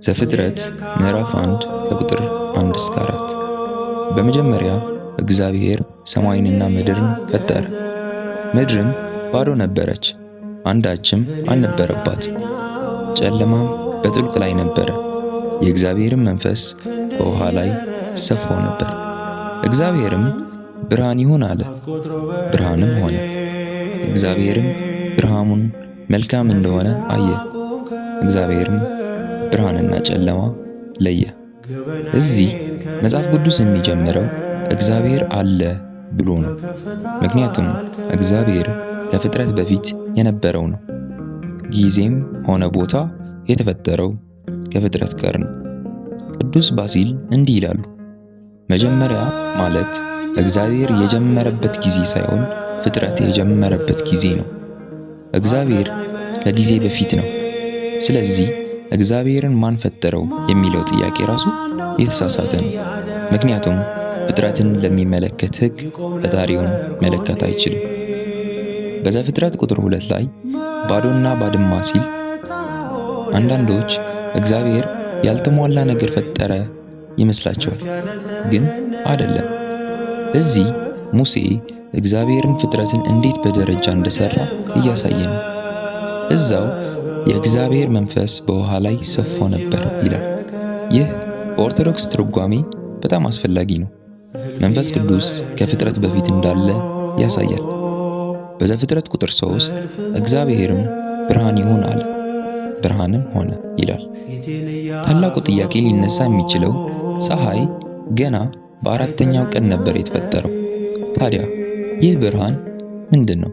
ዘፍጥረት ምዕራፍ 1 ከቁጥር 1 እስከ 4። በመጀመሪያ እግዚአብሔር ሰማይንና ምድርን ፈጠረ። ምድርም ባዶ ነበረች፣ አንዳችም አልነበረባትም። ጨለማም በጥልቅ ላይ ነበረ፣ የእግዚአብሔርም መንፈስ በውሃ ላይ ሰፎ ነበር። እግዚአብሔርም ብርሃን ይሁን አለ፣ ብርሃንም ሆነ። እግዚአብሔርም ብርሃኑን መልካም እንደሆነ አየ። እግዚአብሔርም ብርሃንና ጨለማ ለየ። እዚህ መጽሐፍ ቅዱስ የሚጀምረው እግዚአብሔር አለ ብሎ ነው። ምክንያቱም እግዚአብሔር ከፍጥረት በፊት የነበረው ነው። ጊዜም ሆነ ቦታ የተፈጠረው ከፍጥረት ጋር ነው። ቅዱስ ባሲል እንዲህ ይላሉ፣ መጀመሪያ ማለት እግዚአብሔር የጀመረበት ጊዜ ሳይሆን ፍጥረት የጀመረበት ጊዜ ነው። እግዚአብሔር ከጊዜ በፊት ነው። ስለዚህ እግዚአብሔርን ማን ፈጠረው የሚለው ጥያቄ ራሱ የተሳሳተ ነው። ምክንያቱም ፍጥረትን ለሚመለከት ሕግ ፈጣሪውን መለካት አይችልም። በዘፍጥረት ቁጥር 2 ላይ ባዶና ባድማ ሲል አንዳንዶች እግዚአብሔር ያልተሟላ ነገር ፈጠረ ይመስላቸዋል፣ ግን አይደለም። እዚህ ሙሴ እግዚአብሔርን ፍጥረትን እንዴት በደረጃ እንደሰራ እያሳየ ነው። እዛው የእግዚአብሔር መንፈስ በውሃ ላይ ሰፎ ነበር ይላል። ይህ በኦርቶዶክስ ትርጓሜ በጣም አስፈላጊ ነው። መንፈስ ቅዱስ ከፍጥረት በፊት እንዳለ ያሳያል። በዘፍጥረት ቁጥር 3 እግዚአብሔርም ብርሃን ይሁን አለ፣ ብርሃንም ሆነ ይላል። ታላቁ ጥያቄ ሊነሳ የሚችለው ፀሐይ ገና በአራተኛው ቀን ነበር የተፈጠረው። ታዲያ ይህ ብርሃን ምንድን ነው?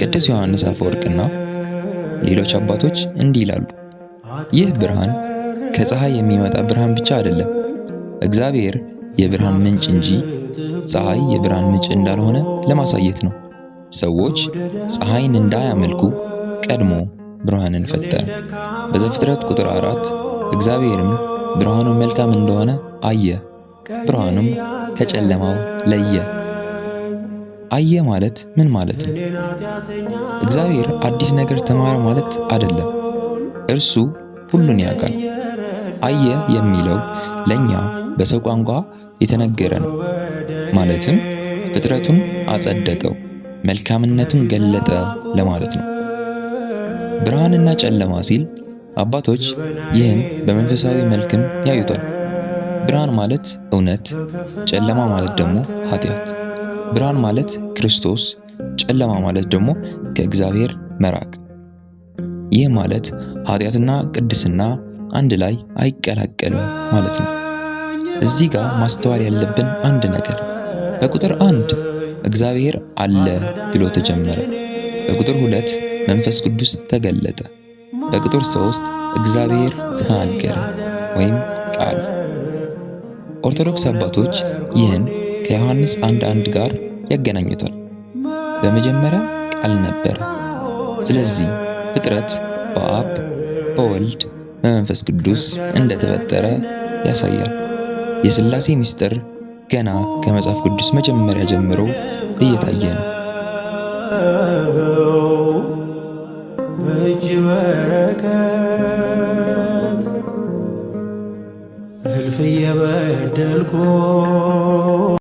ቅዱስ ዮሐንስ አፈወርቅና ሌሎች አባቶች እንዲህ ይላሉ፣ ይህ ብርሃን ከፀሐይ የሚመጣ ብርሃን ብቻ አይደለም፣ እግዚአብሔር የብርሃን ምንጭ እንጂ ፀሐይ የብርሃን ምንጭ እንዳልሆነ ለማሳየት ነው። ሰዎች ፀሐይን እንዳያመልኩ ቀድሞ ብርሃንን ፈጠረ። በዘፍጥረት ቁጥር 4 እግዚአብሔርም ብርሃኑ መልካም እንደሆነ አየ፣ ብርሃኑም ከጨለማው ለየ። አየ ማለት ምን ማለት ነው? እግዚአብሔር አዲስ ነገር ተማረ ማለት አይደለም። እርሱ ሁሉን ያውቃል። አየ የሚለው ለኛ በሰው ቋንቋ የተነገረ ነው። ማለትም ፍጥረቱን አጸደቀው፣ መልካምነቱን ገለጠ ለማለት ነው። ብርሃንና ጨለማ ሲል አባቶች ይህን በመንፈሳዊ መልክም ያዩታል። ብርሃን ማለት እውነት፣ ጨለማ ማለት ደግሞ ኃጢአት። ብርሃን ማለት ክርስቶስ፣ ጨለማ ማለት ደግሞ ከእግዚአብሔር መራቅ። ይህ ማለት ኃጢአትና ቅድስና አንድ ላይ አይቀላቀልም ማለት ነው። እዚህ ጋር ማስተዋል ያለብን አንድ ነገር፣ በቁጥር 1 እግዚአብሔር አለ ብሎ ተጀመረ። በቁጥር 2 መንፈስ ቅዱስ ተገለጠ። በቁጥር 3 እግዚአብሔር ተናገረ ወይም ቃል። ኦርቶዶክስ አባቶች ይህን ከዮሐንስ 1:1 ጋር ያገናኙታል። በመጀመሪያ ቃል ነበረ። ስለዚህ ፍጥረት በአብ በወልድ በመንፈስ ቅዱስ እንደተፈጠረ ያሳያል። የሥላሴ ምስጢር ገና ከመጽሐፍ ቅዱስ መጀመሪያ ጀምሮ እየታየ ነው። በእጅ በረከት እልፍ የበደልኩ